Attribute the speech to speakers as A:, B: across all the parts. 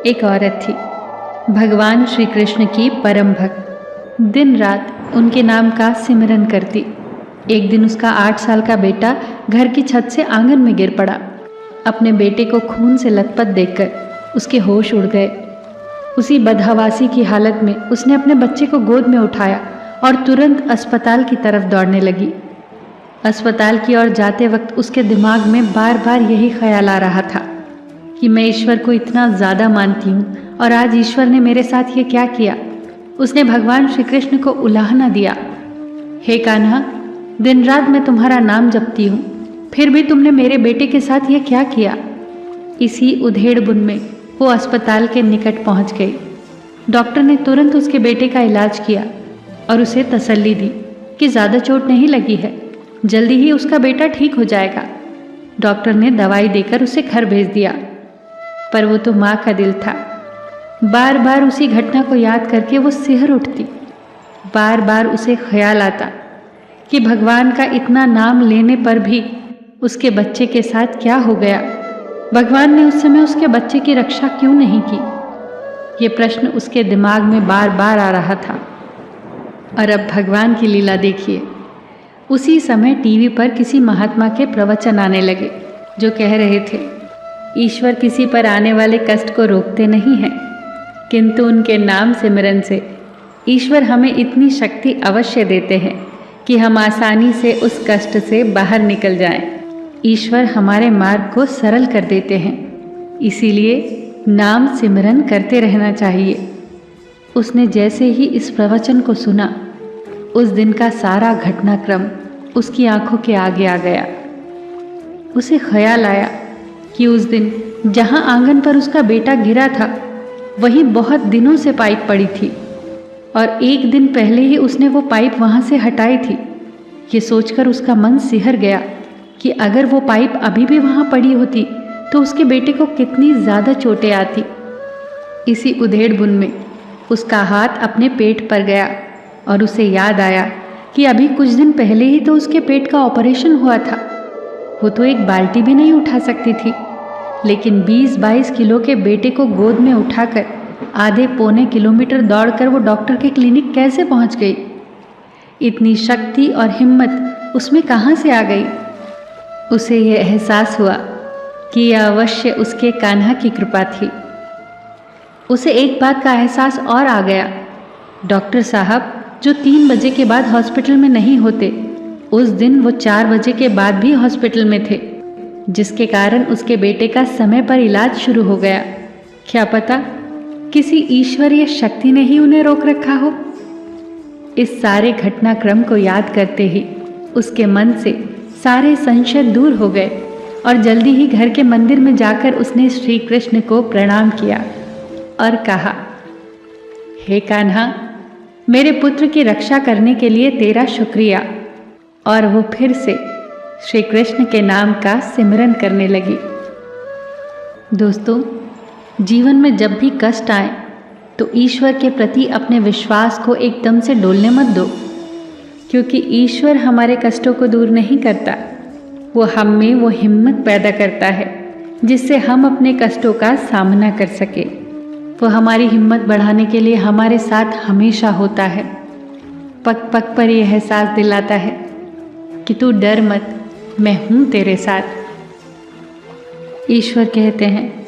A: एक औरत थी, भगवान श्री कृष्ण की परम भक्त। दिन रात उनके नाम का सिमरन करती। एक दिन उसका 8 साल का बेटा घर की छत से आंगन में गिर पड़ा। अपने बेटे को खून से लथपथ देखकर उसके होश उड़ गए। उसी बदहवासी की हालत में उसने अपने बच्चे को गोद में उठाया और तुरंत अस्पताल की तरफ दौड़ने लगी। अस्पताल की ओर जाते वक्त उसके दिमाग में बार बार यही ख्याल आ रहा था कि मैं ईश्वर को इतना ज़्यादा मानती हूँ और आज ईश्वर ने मेरे साथ ये क्या किया। उसने भगवान श्री कृष्ण को उलाहना दिया, हे कान्हा, दिन रात मैं तुम्हारा नाम जपती हूँ, फिर भी तुमने मेरे बेटे के साथ ये क्या किया। इसी उधेड़-बुन में वो अस्पताल के निकट पहुँच गई। डॉक्टर ने तुरंत उसके बेटे का इलाज किया और उसे तसल्ली दी कि ज़्यादा चोट नहीं लगी है, जल्दी ही उसका बेटा ठीक हो जाएगा। डॉक्टर ने दवाई देकर उसे घर भेज दिया। पर वो तो माँ का दिल था। बार बार उसी घटना को याद करके वो सिहर उठती। बार बार उसे ख्याल आता कि भगवान का इतना नाम लेने पर भी उसके बच्चे के साथ क्या हो गया। भगवान ने उस समय उसके बच्चे की रक्षा क्यों नहीं की। ये प्रश्न उसके दिमाग में बार बार आ रहा था। और अब भगवान की लीला देखिए। उसी समय टीवी पर किसी महात्मा के प्रवचन आने लगे, जो कह रहे थे, ईश्वर किसी पर आने वाले कष्ट को रोकते नहीं हैं, किंतु उनके नाम सिमरन से ईश्वर हमें इतनी शक्ति अवश्य देते हैं कि हम आसानी से उस कष्ट से बाहर निकल जाएं। ईश्वर हमारे मार्ग को सरल कर देते हैं, इसीलिए नाम सिमरन करते रहना चाहिए। उसने जैसे ही इस प्रवचन को सुना, उस दिन का सारा घटनाक्रम उसकी आंखों के आगे आ गया। उसे ख्याल आया कि उस दिन जहां आंगन पर उसका बेटा गिरा था, वहीं बहुत दिनों से पाइप पड़ी थी और एक दिन पहले ही उसने वो पाइप वहां से हटाई थी। ये सोचकर उसका मन सिहर गया कि अगर वो पाइप अभी भी वहां पड़ी होती तो उसके बेटे को कितनी ज़्यादा चोटें आती। इसी उधेड़-बुन में उसका हाथ अपने पेट पर गया और उसे याद आया कि अभी कुछ दिन पहले ही तो उसके पेट का ऑपरेशन हुआ था। वो तो एक बाल्टी भी नहीं उठा सकती थी, लेकिन 20-22 किलो के बेटे को गोद में उठाकर आधे पौने किलोमीटर दौड़कर वो डॉक्टर के क्लिनिक कैसे पहुंच गई। इतनी शक्ति और हिम्मत उसमें कहाँ से आ गई। उसे ये एहसास हुआ कि यह अवश्य उसके कान्हा की कृपा थी। उसे एक बात का एहसास और आ गया, डॉक्टर साहब जो 3 बजे के बाद हॉस्पिटल में नहीं होते, उस दिन वो 4 बजे के बाद भी हॉस्पिटल में थे, जिसके कारण उसके बेटे का समय पर इलाज शुरू हो गया। क्या पता किसी ईश्वरीय शक्ति ने ही उन्हें रोक रखा हो। इस सारे घटनाक्रम को याद करते ही उसके मन से सारे संशय दूर हो गए और जल्दी ही घर के मंदिर में जाकर उसने श्री कृष्ण को प्रणाम किया और कहा, हे कान्हा, मेरे पुत्र की रक्षा करने के लिए तेरा शुक्रिया। और वो फिर से श्री कृष्ण के नाम का सिमरन करने लगी। दोस्तों, जीवन में जब भी कष्ट आए तो ईश्वर के प्रति अपने विश्वास को एकदम से डोलने मत दो, क्योंकि ईश्वर हमारे कष्टों को दूर नहीं करता। वो हम में वो हिम्मत पैदा करता है जिससे हम अपने कष्टों का सामना कर सके। वो हमारी हिम्मत बढ़ाने के लिए हमारे साथ हमेशा होता है। पग पग पर यह एहसास दिलाता है कि तू डर मत, मैं हूँ तेरे साथ। ईश्वर कहते हैं,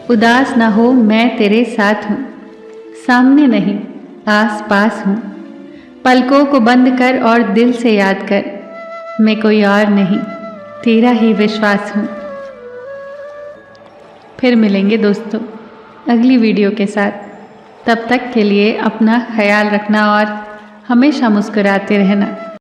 A: उदास ना हो, मैं तेरे साथ हूँ, सामने नहीं आस पास हूँ। पलकों को बंद कर और दिल से याद कर, मैं कोई और नहीं, तेरा ही विश्वास हूँ। फिर मिलेंगे दोस्तों अगली वीडियो के साथ। तब तक के लिए अपना ख्याल रखना और हमेशा मुस्कुराते रहना।